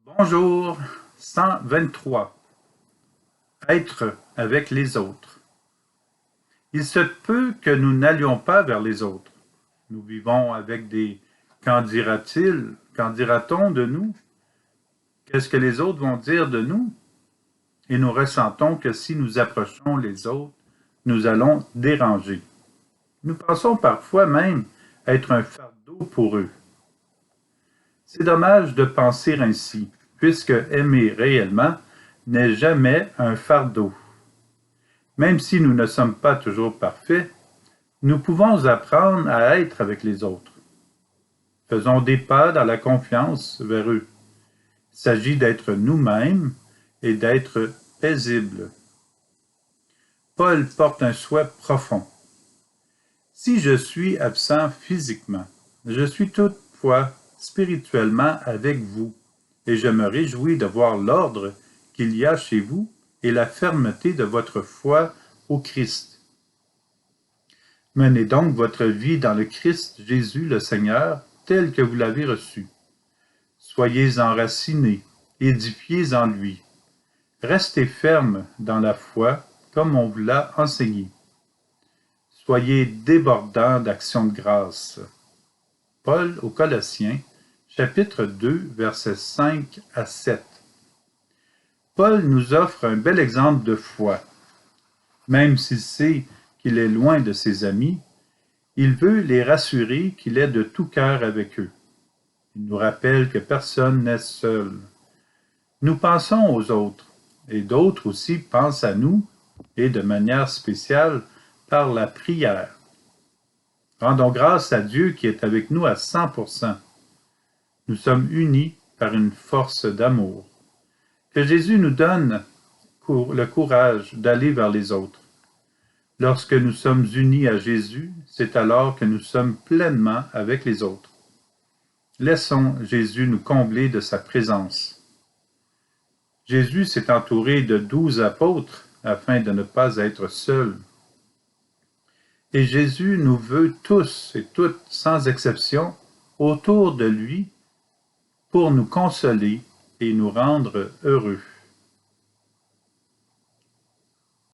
Bonjour, 123. Être avec les autres. Il se peut que nous n'allions pas vers les autres. Nous vivons avec des qu'en dira-t-il, qu'en dira-t-on de nous? Qu'est-ce que les autres vont dire de nous? Et nous ressentons que si nous approchons les autres, nous allons déranger. Nous pensons parfois même être un fardeau pour eux. C'est dommage de penser ainsi, puisque aimer réellement n'est jamais un fardeau. Même si nous ne sommes pas toujours parfaits, nous pouvons apprendre à être avec les autres. Faisons des pas dans la confiance vers eux. Il s'agit d'être nous-mêmes et d'être paisibles. Paul porte un souhait profond. Si je suis absent physiquement, je suis toutefois spirituellement avec vous, et je me réjouis de voir l'ordre qu'il y a chez vous et la fermeté de votre foi au Christ. Menez donc votre vie dans le Christ Jésus le Seigneur, tel que vous l'avez reçu. Soyez enracinés, édifiés en lui. Restez fermes dans la foi, comme on vous l'a enseigné. Soyez débordants d'actions de grâce. Paul aux Colossiens, chapitre 2, versets 5 à 7. Paul nous offre un bel exemple de foi. Même s'il sait qu'il est loin de ses amis, il veut les rassurer qu'il est de tout cœur avec eux. Il nous rappelle que personne n'est seul. Nous pensons aux autres, et d'autres aussi pensent à nous, et de manière spéciale par la prière. Rendons grâce à Dieu qui est avec nous à 100%. Nous sommes unis par une force d'amour. Que Jésus nous donne le courage d'aller vers les autres. Lorsque nous sommes unis à Jésus, c'est alors que nous sommes pleinement avec les autres. Laissons Jésus nous combler de sa présence. Jésus s'est entouré de 12 apôtres afin de ne pas être seul. Et Jésus nous veut tous et toutes, sans exception, autour de lui pour nous consoler et nous rendre heureux.